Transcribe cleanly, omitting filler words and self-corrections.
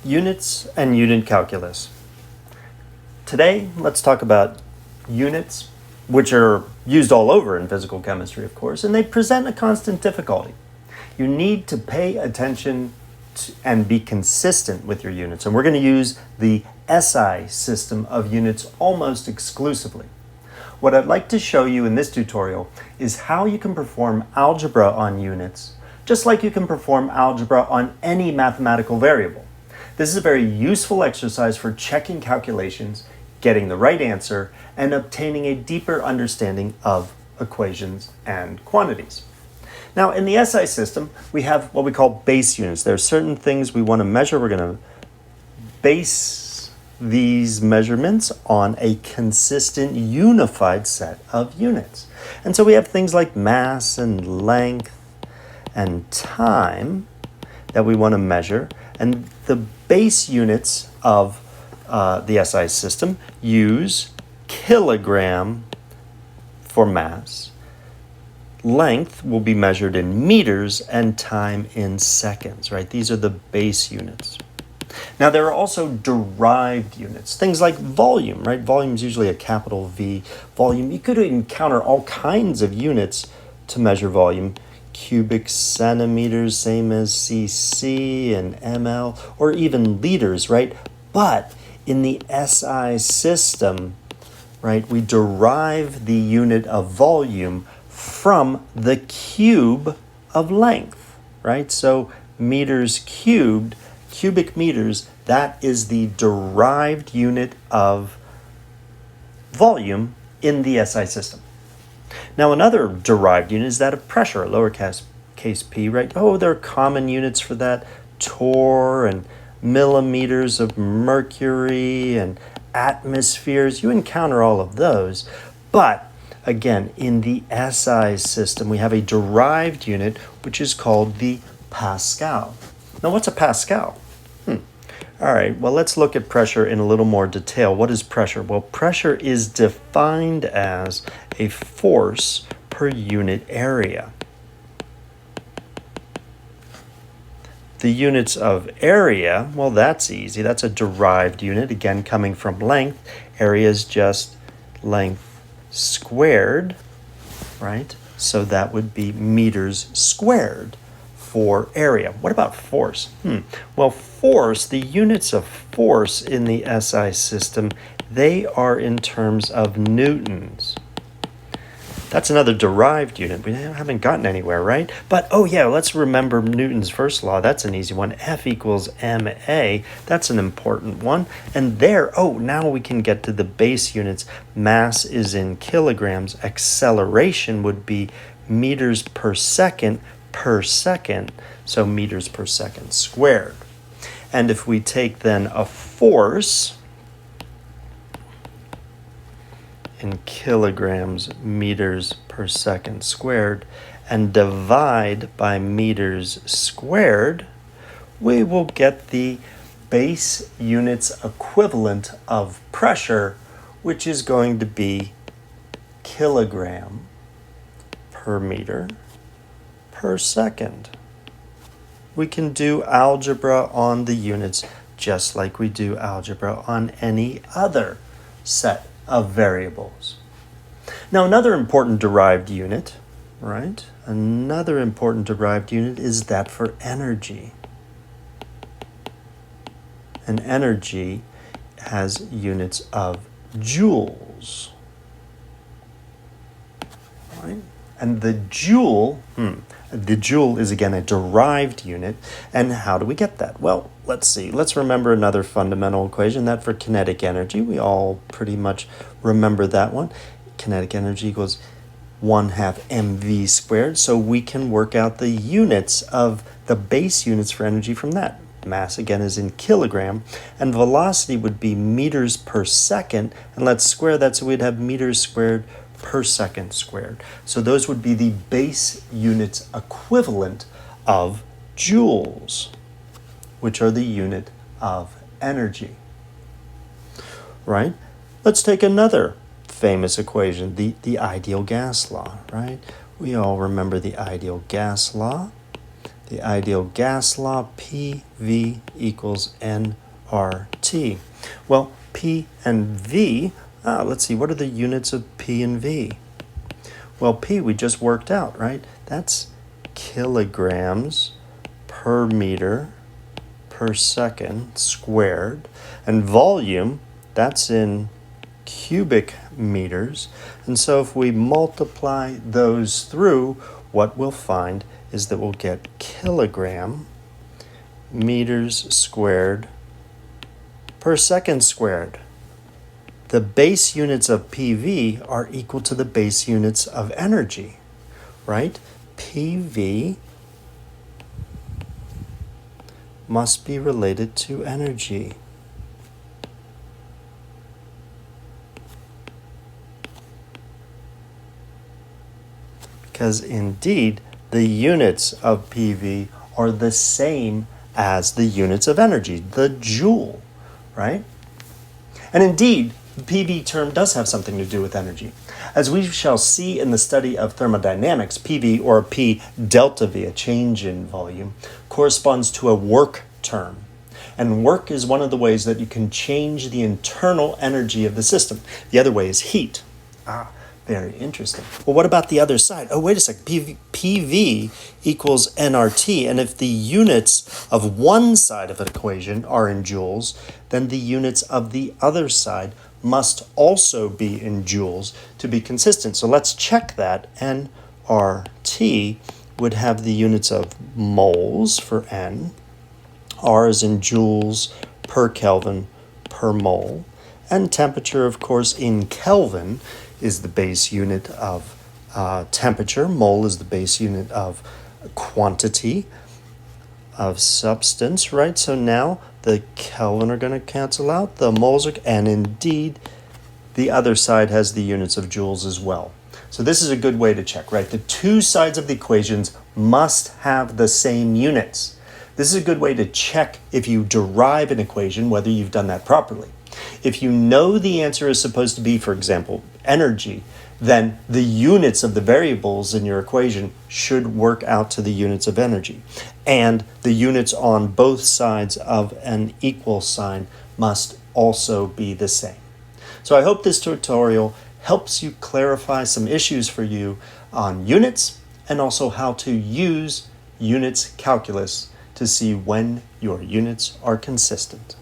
Units and unit calculus. Today, let's talk about units, which are used all over in physical chemistry, of course, and they present a constant difficulty. You need to pay attention and be consistent with your units, and we're going to use the SI system of units almost exclusively. What I'd like to show you in this tutorial is how you can perform algebra on units, just like you can perform algebra on any mathematical variable. This is a very useful exercise for checking calculations, getting the right answer, and obtaining a deeper understanding of equations and quantities. Now, in the SI system, we have what we call base units. There are certain things we want to measure. We're going to base these measurements on a consistent, unified set of units. And so we have things like mass and length and time that we want to measure. And the base units of the SI system use kilogram for mass. Length will be measured in meters and time in seconds, right? These are the base units. Now, there are also derived units, things like volume, right? Volume is usually a capital V volume. You could encounter all kinds of units to measure volume. Cubic centimeters, same as cc and ml, or even liters, right? But in the SI system, right, we derive the unit of volume from the cube of length, right? So meters cubed, cubic meters, that is the derived unit of volume in the SI system. Now, another derived unit is that of pressure, lowercase p, right? Oh, there are common units for that, torr and millimeters of mercury and atmospheres. You encounter all of those. But again, in the SI system, we have a derived unit, which is called the Pascal. Now, what's a Pascal? All right, well, let's look at pressure in a little more detail. What is pressure? Well, pressure is defined as a force per unit area. The units of area, well, that's easy. That's a derived unit, again, coming from length. Area is just length squared, right? So that would be meters squared for area. What about force? Well, force, the units of force in the SI system, they are in terms of newtons. That's another derived unit. We haven't gotten anywhere, right? But, oh yeah, let's remember Newton's first law. That's an easy one. F equals ma. That's an important one. And there, now we can get to the base units. Mass is in kilograms. Acceleration would be meters per second, so meters per second squared. And if we take then a force in kilograms, meters per second squared, and divide by meters squared, we will get the base units equivalent of pressure, which is going to be kilogram per meter per second. We can do algebra on the units just like we do algebra on any other set of variables. Now, another important derived unit, right? Another important derived unit is that for energy. And energy has units of joules, right? And the joule is again a derived unit. And how do we get that? Well, let's see. Let's remember another fundamental equation, that for kinetic energy. We all pretty much remember that one. Kinetic energy equals 1/2 mv squared. So we can work out the units of the base units for energy from that. Mass again is in kilogram, and velocity would be meters per second. And let's square that, so we'd have meters squared per second squared. So those would be the base units equivalent of joules, which are the unit of energy, right? Let's take another famous equation, the ideal gas law, right? We all remember the ideal gas law. the ideal gas law, PV equals nRT. Well, P and V, let's see, what are the units of P and V? Well, P we just worked out, right? That's kilograms per meter per second squared. And volume, that's in cubic meters. And so if we multiply those through, what we'll find is that we'll get kilogram meters squared per second squared. The base units of PV are equal to the base units of energy, right? PV must be related to energy. Because indeed, the units of PV are the same as the units of energy, the joule, right? And indeed, the PV term does have something to do with energy. As we shall see in the study of thermodynamics, PV, or P delta V, a change in volume, corresponds to a work term. And work is one of the ways that you can change the internal energy of the system. The other way is heat. Very interesting. Well, what about the other side? Oh, wait a second. PV equals nRT. And if the units of one side of an equation are in joules, then the units of the other side must also be in joules to be consistent. So let's check that. nRT would have the units of moles for N. R is in joules per Kelvin per mole. And temperature, of course, in Kelvin is the base unit of temperature. Mole is the base unit of quantity of substance, right? So now the Kelvin are going to cancel out, the moles are, and indeed the other side has the units of joules as well. So this is a good way to check, right? The two sides of the equations must have the same units. This is a good way to check if you derive an equation, whether you've done that properly. If you know the answer is supposed to be, for example, energy, then the units of the variables in your equation should work out to the units of energy. And the units on both sides of an equal sign must also be the same. So I hope this tutorial helps you clarify some issues for you on units and also how to use units calculus to see when your units are consistent.